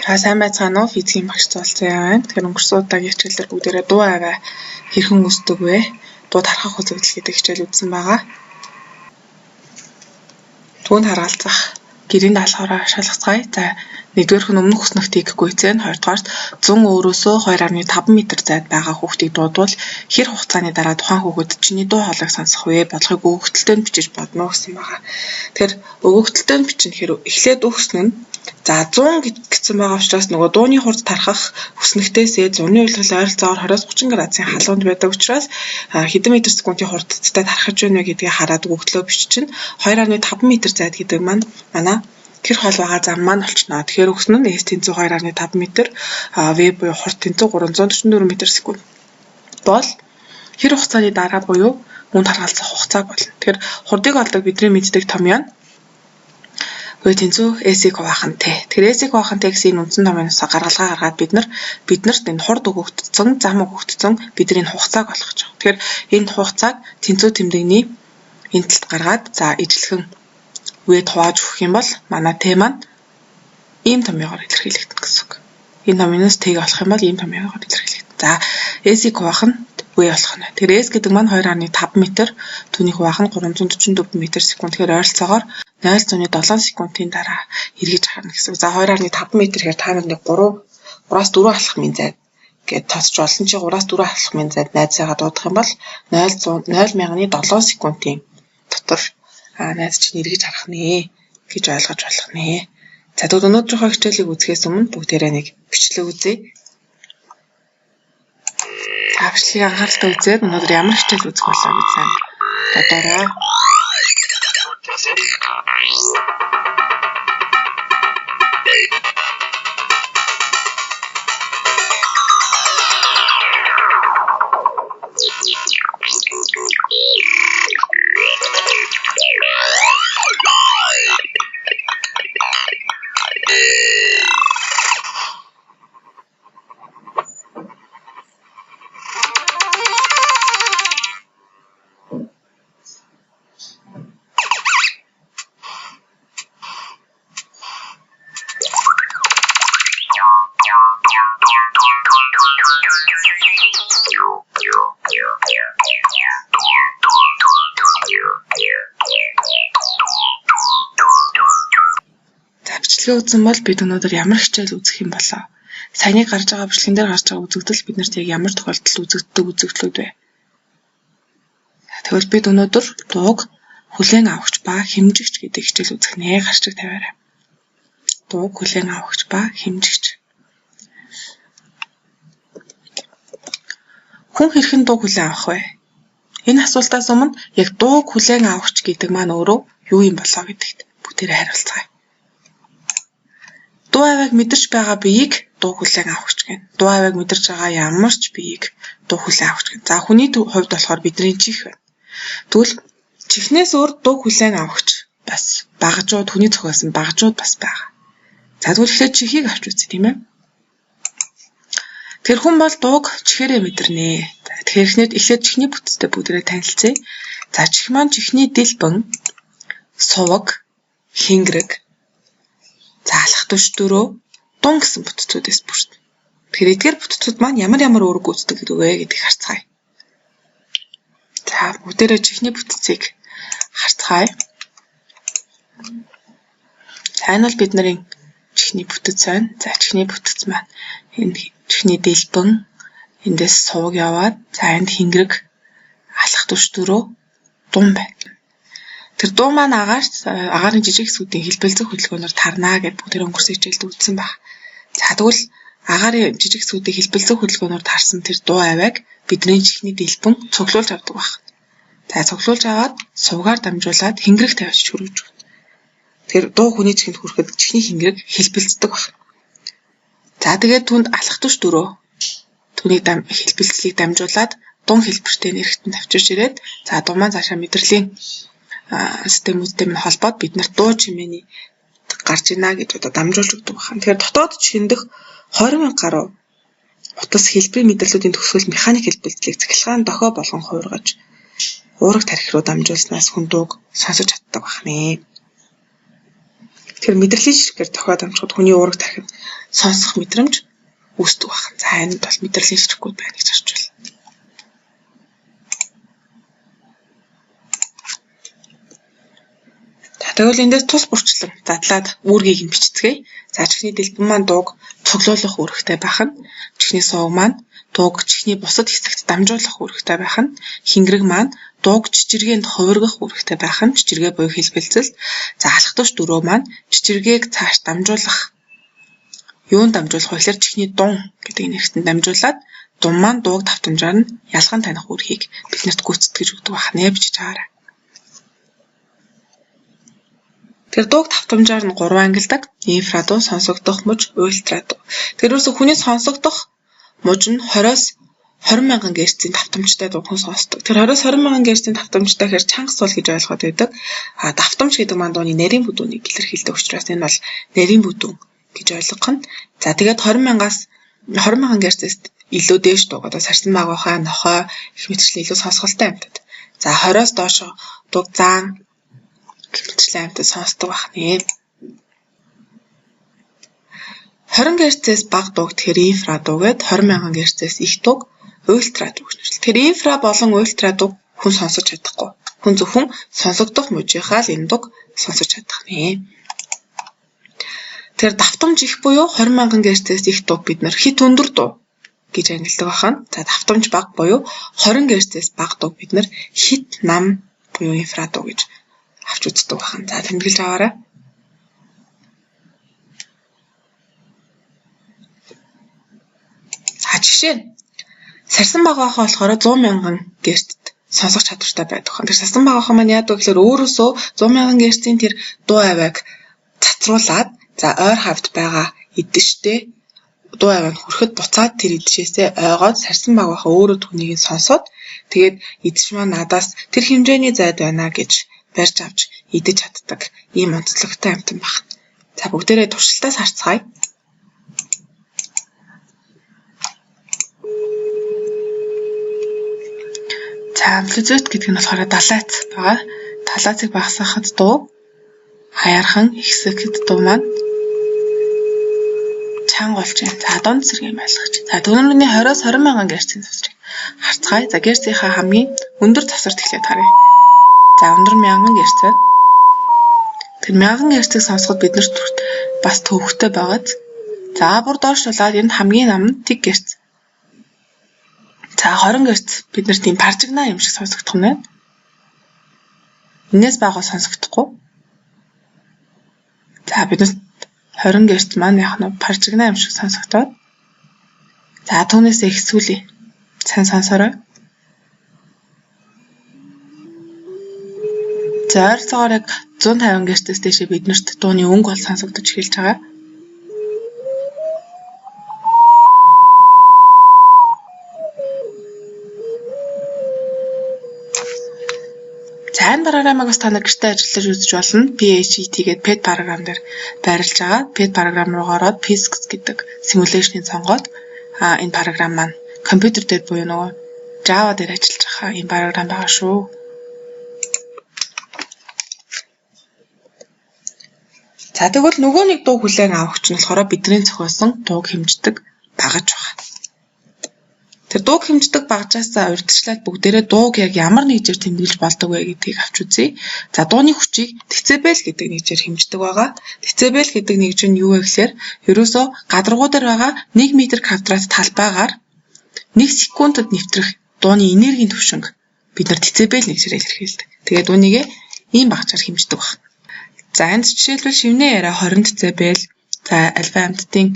Сайн байцгаана уу? Физикийн багш Золцсон байна. Тэгэхээр өнгөрсөн удаагийн хичээлээр бүгдээрээ дуу аваа хэрхэн үүсдэг вэ? Дуу тархах үзэгдэл гэдэг хичээл үзсэн байгаа. Түүнд харгалзах гэрийн даалгавраа шалгацгаая. За, нэгдүгээрх нь өмнөх өснөгт хийхгүй зэн, хоёрдугаарт 100 өөрөөсөө 2.5 м зайд байгаа хүүхдийг дуудвал хэр хугацааны дараа тухайн хүүхэд чиний дуу хоолойг сонсох вэ? Бодлогыг өгөгдөлтөнд бичиж бодно гэсэн байгаа. Тэгэхээр өгөгдөлтөнд бичнэхээр эхлээд өгсөн нь за 100 гэсэн байгаа учраас нөгөө дууны хурд тархах өснөгтөөсөө 100-ны үйлдэл ойролцоогоор 20-30 градусын халуунд байдаг учраас хэдэн метр секундын хурдтай тархаж байна вэ гэдгийг хараад өгөгдлөө биччихнэ. 2.5 м зайд гэдэг маань манай тэр хоол байгаа зам маань болчихно. Тэгэхээр өгсөн нь S тэнцүү 2.5 м, V буюу хурд тэнцүү 344 м/сек. бол хэр хугацааны дараа буюу мөн тархалцах хугацаа болно. Тэгэхээр хурдыг олдог бидний мэддэг томьёо нь V тэнцүү S-ийг хуваах нь T. Тэгэхээр S-ийг хуваах нь T-ийн үндсэн томьёоноос гаргалгаа гаргаад биднэрт энэ хурд өгөгдсөн, зам өгөгдсөн бидний хугацааг олгож байгаа. Тэгэхээр энэ хугацааг тэнцүү тэмдэгний энэ талд гаргаад за ижлэхэн V-д хувааж өгөх юм бол манай T маань ийм томьёогоор илэрхийлэгдэнэ гэсэн үг. Энэ томьёоноос T-г олох юм бол ийм томьёогоор илэрхийлэгдэнэ. За S-ийг хуваах нь V болох нь. Тэгэхээр S гэдэг маань 2.5 м, түүнийг хуваах нь 344 м/сек. Тэгэхээр ойролцоогоор 0.7 секундын дараа эргэж харна гэсэн үг. За 2.5 м гэхээр та нар нэг 3-аас 4 алхмын зайд гээд тосч олон чи 3-аас 4 алхмын зайд найзаагаа дуудах юм бол 0.7 секундын дотор найз чинь эргэж харах нэ гэж ойлгож болох нэ. За тэгвэл өнөөдрийнхөө хичээлийг үзэхээс өмнө бүгдээрээ нэг бичлэг үзье. За бичлэгийг анхааралтай үзээд өнөөдөр ямар хичээл үзэх болоо гэж сайн бодоорой. Бичлэгээ үзсэн бол бид өнөөдөр ямар хичээл үзэх юм болоо. Саяны гарч байгаа бичлэгэн дээр гарч байгаа үзэгдэл биднэрт яг ямар тохиолдолд үзэгддэг үзэгдлүүд вэ? Тэгвэл бид өнөөдөр дууг хүлээн авахч ба хэмжигч гэдэг хичээл үзэх нэ. Гарчиг тавиарай. Дууг хүлээн авахч ба хэмжигч. Хүн хэрхэн дууг хүлээн авах вэ? Энэ асуултаас өмнө яг дууг хүлээн авахч гэдэг маань өөрөө юу юм болоо гэдэгт бүгдээрээ хариулцгаая. Дуу авийг мэдэрч байгаа биеийг дуу хүлээн авахч гэнэ. Дуу авийг мэдэрч байгаа ямар ч биеийг дуу хүлээн авахч гэнэ. За хүний хувьд болохоор бидний чих байна. Тэгвэл чихнээс өөр дуу хүлээн авахч бас багажууд хүний зохиосон багажууд бас байгаа. За тэгвэл эхлээд чихийг авч үзье тийм ээ. Тэр хүн бол дууг чихээрээ мэдэрнэ. За тэгэхээр эхлээд чихний бүтцтэй бүгдээрээ танилцъя. За чих маань чихний дэлбэн, суваг, хингэрэг, заалах түш дөрөө, дун гэсэн бүтцүүдээс бүрдэнэ. Тэгэхээр эдгээр бүтцүүд маань ямар үүрэг гүйцэтгэдэг вэ гэдгийг харцгаая. За бүгдээрээ чихний бүтцийг харцгаая. Энэ бол бидний чихний бүтц байна. За чихний бүтц маань энэ чихний дэлбэн, эндээс суваг яваад, за энд хингэрэг, алах түш дөрөө, дун байна. Тэр дуу маань агаарын жижиг хэсгүүдийн хэлбэлзэх хөдөлгөөнөөр тарнаа гэж бүгд өнгөрсөн хичээлд үзсэн баг. За тэгвэл агаарын жижиг хэсгүүдийн хэлбэлзэх хөдөлгөөнөөр тарсан тэр дуу авийг бидний чихний дэлбэн цуглуулж авдаг баг. За цуглуулж аваад сувгаар дамжуулаад хингэрэг тавьж хөргөж өгнө. Тэр дуу хүний чихэнд хүрэхэд чихний хингэрэг хэлбэлздэг баг. За тэгээд түнд алах түш дөрөө түүнийг хэлбэлцлийг дамжуулаад дун хэлбэртэй нэрхтэн тавьчирч ирээд за дуу маань цаашаа мэдрэлийн системүүдтэй минь холбоод биднэрт дуу чимээний гарч ийна гэж одоо дамжуулж өгдөг байна. Тэгэхээр дотоод чихэндх 20,000 гаруй утас хэлбэрийн мэдрэлүүдийн төгсгөл механик хэлбэлцлийг цахилгаан дохио болгон хуургаж уурах тархи руу дамжуулснаас хүн дууг сонсож чаддаг байна. Тэгэхээр мэдрэлийн ширхгээр тохиод амжихад хүний уурэг тархинд сонсох мэдрэмж үүсдэг байна. За энд бол мэдрэлийн ширхгүүд байна гэж харж байна. Тэгвэл эндээс тус бүрчлэн задлаад үүргийг нь бичицгээе. За чихний дэлбэн маань дууг цуглуулах үүрэгтэй байх нь, чихний сувг маань дууг чихний бусад хэсэгт дамжуулах үүрэгтэй байх нь, хингэрэг маань дууг чичиргээнд хувиргах үүрэгтэй байх нь, чичиргээ буюу хэлбэлцэл. За алхтууш дөрөө маань чичиргээг цааш дамжуулах. Юунд дамжуулах вэ гэхээр чихний дун гэдэг нэртэнд дамжуулаад дун маань дууг давтамжаар нь ялган таних үүргийг биднэрт гүйцэтгэж өгдөг байна. Бичиж байгаарай. Тэр дууг давтамжаар нь 3 ангилдаг. Инфрадуу, сонсогдох муж, ультрадуу. Тэрөөс хүний сонсогдох муж нь 20-оос 20 мянган герцийн давтамжтай дууг сонсдог. Тэр 20-оос 20 мянган герцийн давтамжтай гэхээр чанга сул гэж ойлгоод байдаг. Давтамж гэдэг маань дууны нарийн бүдүүнийг илэрхийлдэг учраас энэ бол нарийн бүдүүн гэж ойлгох нь. За тэгээд 20 мянган герцээс илүү дээш дууг одоо сарсан магвахай, нохой их мэтчлэн илүү сонсголтой амьтад. За 20-оос доош дууг заан мэтчлэн амьтад сонсдог байна. 20 герцээс бага дууг тэгэхээр инфрадуу гээд 20 мянган герцээс их дууг ультрадуу гэж нэрлэдэг. Тэгэхээр инфра болон ультрадууг хүн сонсож чадахгүй. Хүн зөвхөн сонсогдох мужийнхаа л энэ дууг сонсож чадах нэ. Тэр давтамж их буюу 20 мянган герцээс их дууг бид нар хит өндөр дуу гэж ангилдаг байна. За давтамж бага буюу 20 герцээс бага дууг бид нар хит нам буюу инфрадуу гэж авч үздэг байна. За тэмдэглэж аваарай. Жишээ нь сарсан багаахаа болохоор 100 мянган герцэд сонсох чадвартай байдаг. Тэр сарсан багаахаа маань яадаг вэ гэхээр өөрөөсөө 100 мянган герцийн тэр дуу авиаг цацруулаад за ойр хавьд байгаа эдэштэй дуу авиаг хүрэхэд буцаад тэр эдэшээсээ ойгоод сарсан багаахаа өөрөө түүнийг сонсоод тэгээд эдэш маань надаас тэр хэмжээний зайд байна гэж барьж авч идэж чаддаг ийм онцлогтой амьтан байна. За бүгдээрээ туршилтаас харцгаая. За амплитюд гэдэг нь болохоор далайц байгаа. Далайцыг багасгахад дуу хаяархан ихсэхэд дуу маань чанга болж байна. За дунд зэрэг юм ойлгож. За дөрөвний 20-оос 20 мянган герцийн засварыг харцгаая. За герцийнхаа хамгийн өндөр засварт эхлээд харъя. За өндөр 1000 герц байна. Тэр 1000 герцийг сонсоход биднэрт бас төвөгтэй байгааз. За бүр доошлуулаад энд хамгийн нам нь 1 герц. За 20 герц бид тийм паржигнаа юм шиг сонсогдох нь байна. Энээс бага сонсогдохгүй. За биднээс 20 герц маань яг нь паржигнаа юм шиг сонсогдоод. За түүнээс ихсүүлээ. Сайн сонсорой. За ойролцоогоор яг 150 герцээс дээшээ биднэрт дууны өнгө бол сонсогдож эхэлж байгаа. За энэ програмыг бас та нар гэртээ ажиллаж үзэж болно. PHET гэдэг PET програм дээр байрлаж байгаа. PET програм руу ороод Physics гэдэг simulation-ыг сонгоод энэ програм маань компьютер дээр буюу нөгөө Java дээр ажиллаж байгаа энэ програм байгаа шүү. За тэгвэл нөгөө нэг дуу хүлээн авахч нь болохоор бидний зохиосон дууг хэмждэг багаж байна. Тэр дууг хэмждэг багажаасаа урьдчилаад бүгдээрээ дууг яг ямар нэгжээр тэмдэглэж болдог вэ гэдгийг авч үзье. За дууны хүчийг децибел гэдэг нэгжээр хэмждэг байгаа. Децибел гэдэг нэгж нь юу вэ гэхээр ерөөсөө гадаргуу дээр байгаа 1 м квадрат талбайгаар 1 секундэд нэвтрэх дууны энергийн түвшинг бид нар децибел нэгжээр илэрхийлдэг. Тэгээд үүнийг ийм багажаар хэмждэг байна. За энд жишээлбэл шивнээ яриа 20 децибел, за альфа амьтдын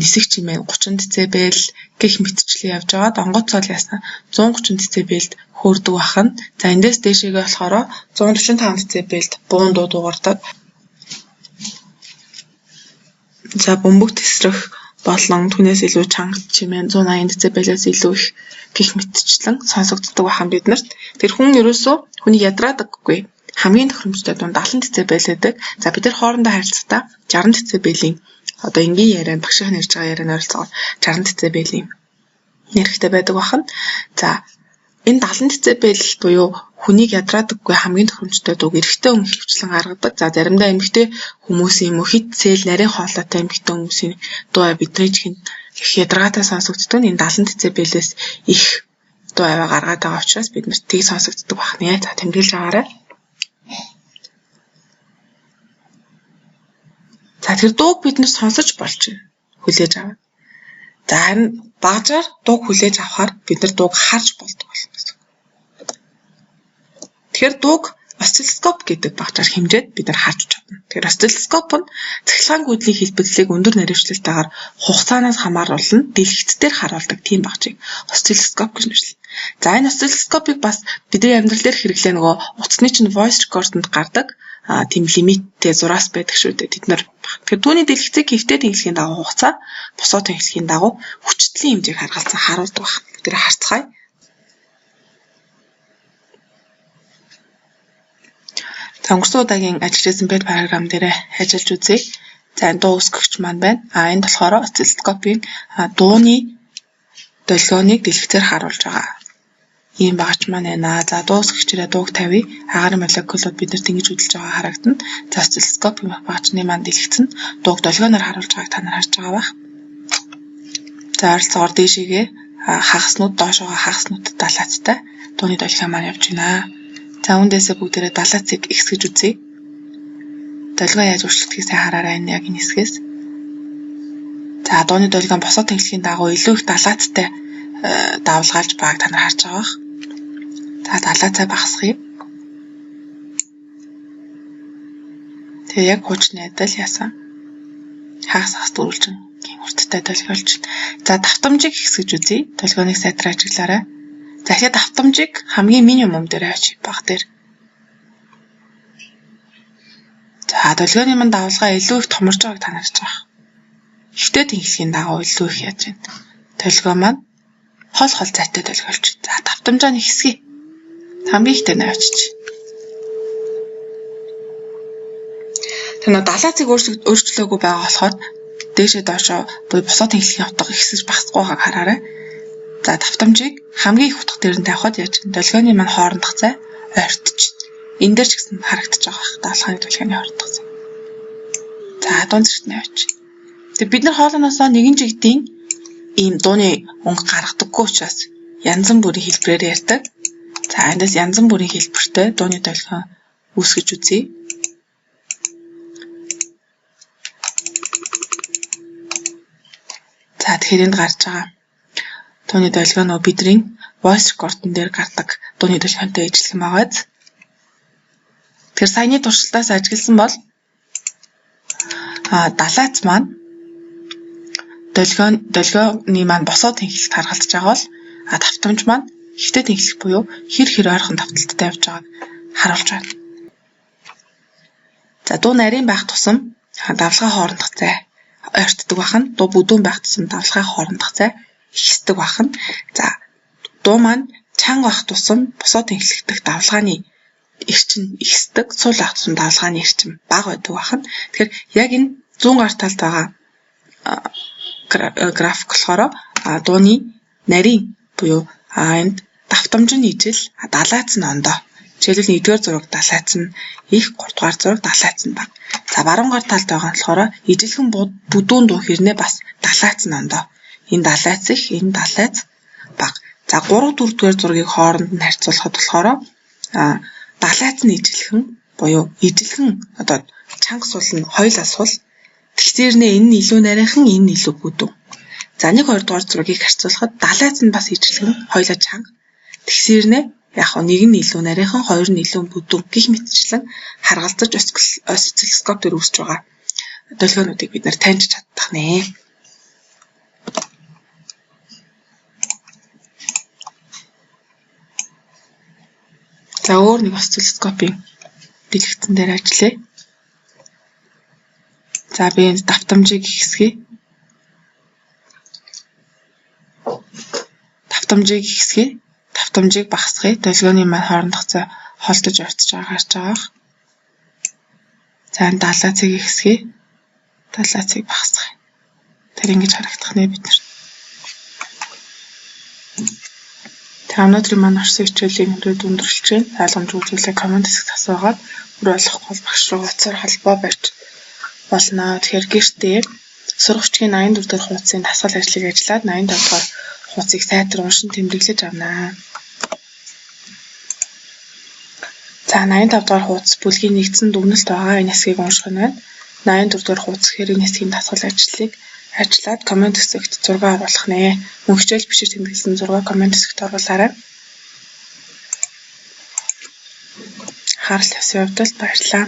нисэх чимээ 30 децибел гэх мэтчлэн явж байгаа. Донгоц цол ясна 130 децибелд хөөрдөг бахан. За эндээс дээшээгээ болохоор 145 децибелд буун дуу дуурдаг. За бөмбөг тесрэх болон түүнээс илүү чанга чимээ 180 децибелээс илүү их гих мэтчлэн сонсогддог бахан биднэрт. Тэр хүн ерөөсөө хүний ядраадаггүй. Хамгийн тохиромжтой дунд 70 децибел байдаг. За бид нар хоорондоо харилцахдаа 60 децибелийн одоо энгийн ярианд багшийн ярьж байгаа ярианд ойролцоогоор 60 децибелийн нэрхтэй байдаг бахан. За Энэ 70 децибел буюу хүнийг ядраадаггүй хамгийн тохиромжтой дууг эрэгтэй хүн хөвчлэн гаргадаг. За заримдаа эмэгтэй хүмүүсийн мөхит цэл нарийн хоолойтой эмэгтэй хүмүүсийн дуу бидний чихэнд их ядаргаатай сонсогддог. Энэ 70 децибелээс их дуу аваа гаргаад байгаа учраас бид нарт тийг сонсогддог байна. За тэмдэглэж байгаарай. За тэр дууг бид нар сонсож болж байна. Хүлээж аваад. За харин багажаар дууг хүлээж авахаар бид нар дууг харж болдог болно гэсэн. Тэгэхээр дууг осциллоскоп гэдэг багажаар хэмжээд бид нар харж чадна. Тэгэхээр осциллоскоп нь цахилгаан гүйдлийн хэлбэлцлийг өндөр наривчлалтайгаар хугацаанаас хамааруулан дэлгэцээр харуулдаг тийм багажийг осциллоскоп гэж нэрлэдэг. За энэ осциллоскопыг бас бидний амьдрал дээр хэрэглээ нөгөө утасны чинь voice recorder-д гардаг тийм лимиттэй зураас байдаг шүү дээ. Тэд нар тэгэхээр түүний дэлгэцийг хэвтээ тэнхлэхийн дагуу хугацаа, босоо тэнхлэхийн дагуу хүчтлийн хэмжээг харгалзан харуулдаг байна. Бид нэр харцгаая. За өнгөрсөн удаагийн ажил резюмет програм дээр ажиллаж үзье. За энэ дуу үсгэгч маань байна. Энэ болохоор осциллоскопын дууны долгионыг дэлгэцээр харуулж байгаа. Ийм багаж маань байна. За дуу үсгэгчрээ дууг тавья. Агаар молекулууд биднэрт ингэж хөдөлж байгаа харагдана. За осциллоскопын багажны маань дэлгэц нь дууг долгионоор харуулж байгааг та нар харж байгаа байх. За ойролцоогоор дээшээгээ хагаснууд доошоо хагаснуудад далаацтай дууны долгион маань явж байна. За үүндээсээ бүгдээрээ далаацыг X гэж үзье. Долгион яаж өөрчлөгдөхийг сайн хараарай энэ яг энэ хэсгээс. За дууны долгион босоо тэнхлэхийн дагуу илүү их далаацтай давлгаалж байгааг та нар харж байгаа бах. За далаацаа багасгая. Тэгээ яг хуучны адил яасан. Хагас дөрвөлжин хурдтай долгиолж. За давтамжийг X гэж үзье. Долгионыг сайдраа ажиглаарай. За ихэд давтамжийг хамгийн минимум дээр авчи баг дээр. За долгионы манд давлгаа илүү их томорж байгааг та нарч байгаа. Ихтэй тэнхлэхийн дагуу илүү их яаж байна. Долгион маань хол зайтай долгиолж. За давтамжаа нэг хэсгий. Хамгийн ихтэй нь авчиж. Тэр далаацыг өөрчлөөгүй байгаа болохоор дээшээ доошоо буюу босоо тэнхлэхийн утга ихсэж багасгүй байгааг хараарай. За давтамжийг хамгийн их утга дээр нь тавихад яаж долгионы маань хоорондох цай ойртож. Энэ дээр ч гэсэн харагдаж байгаа. Даалганы долгионы хоорондох цай. За дунд зэрэгт авч. Тэг бид нар хоолойноосоо нэгэн жигдийн ийм дууны өнгө гаргадаггүй учраас янз бүрийн хэлбэрээр ярьдаг. За эндээс янз бүрийн хэлбэртэй дууны долгион үүсгэж үзье. За тэгэхээр энд гарч байгаа дууны долгион бидний voice recorder дээр гардаг дууны долгионтой ижилхэн байгааз. Тэр саяны туршилтаас ажигласан бол далаац маань долгионы маань босоо тэнхлэлт харгалзаж байгаа бол давтамж маань ихтэй тэнхлэх буюу хэр ойрхон давталттай явж байгааг харуулж байна. За дуу нарийн байх тусам давлгаа хоорондох цай ойртдог бахан, дуу бүдүүн байх тусам давлгаа хоорондох цай ихсдэг бахан. За дуу маань чанга байх тусам босоо тэнхлэгдэх давлгааны эрчим ихсдэг, сул байх тусам давлгааны эрчим бага байдаг бахан. Тэгэхээр яг энэ зүүн гар талд байгаа график болохоор дууны нарийн буюу энд давтамж нь ижил, далаац нь ондоо. Жишээлбэл 1-р зураг далаац нь их, 3-р зураг далаац нь бага. За баруун гар талд байгаа нь болохоор ижилхэн бүдүүн дуу хэрнээ бас далаац нь ондоо. Энэ далаац их, энэ далаац бага. За 3-4-р зургийг хооронд нь харьцуулахад болохоор далаац нь ижилхэн буюу ижилхэн одоо чанга сул нь хоёулаа сул. Тэгсэрнээ энэ нь илүү нарийнхан, энэ нь илүү бүдүүн. За 1-2 дугаар зургийг харьцуулахад далаац нь бас ижилхэн, хоёулаа чанга. Тэгсэрнээ яг нэг нь илүү нарийнхан, хоёр нь илүү бүдүүн гэх мэтчлэн харгалзаж осциллоскоп дээр үүсэж байгаа долгионуудыг бид нэр таньж чаддаг нэ. За өөр нэг осциллоскопын дэлгэцэн дээр ажиллая. За би энэ давтамжийг ихсгэе. Давтамжийг багасгая. Долгионы маань хоорондох цай холдож ойртож байгааг харж байгаа. За энэ далаацыг ихсгэе. Далаацыг багасгая. Тэр ингэж харагдах нэ бид нар. Тэгээ өнөөдрийн маань орсон хичээлийн хүрээд өндөрлөж байна. Ойлгомж үзүүлээ комент хэсэгт асуугаад бүр ойлгохгүй бол багш руу утсаар холбоо барьж болно. Тэгэхээр гэртээ сургагчгийн 84 дахь хуудсын дасгал ажлыг ажиллаад 85 дахь хуудсыг сайтар уншин тэмдэглэж авнаа. За 85 дахь хуудас бүлгийн нэгдсэн дүгнэлт байгаа. Энэ хэсгийг унших нь байна. 84 дахь хуудас гэхээр энэ хэсгийн дасгал ажлыг ажиллаад комент хэсэгт зураг оруулах нэ. Мөн хичээл бичиж тэмдэглэсэн зураг комент хэсэгт оруулаарай. Анхаарал тавьсан явдалд баярлалаа.